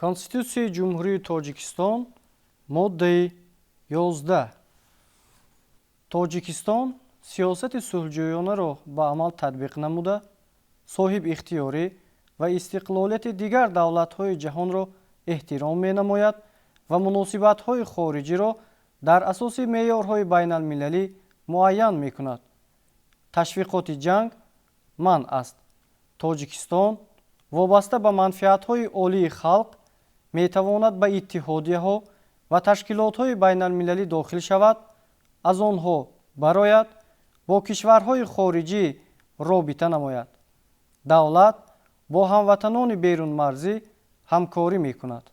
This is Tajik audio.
Конституцияи Ҷумҳурии Тоҷикистон моддаи 11. Тоҷикистон сиёсати сулҳҷӯёнаро ба амал татбиқ намуда, соҳибихтиёрӣ ва истиқлолияти дигар давлатҳои ҷаҳонро эҳтиром менамояд ва муносибатҳои хориҷиро дар асоси меъёрҳои байналмилалӣ муайян мекунад. Ташвиқоти ҷанг манъ аст. Тоҷикистон вобаста ба манфиатҳои олии халқ метавонад ба иттиҳодияҳо ва ташкилотҳои байналмилалӣ дохил шавад, аз онҳо барояд, бо кишварҳои хориҷӣ робита намояд. Давлат бо ҳамватанони берунмарзӣ ҳамкорӣ мекунад.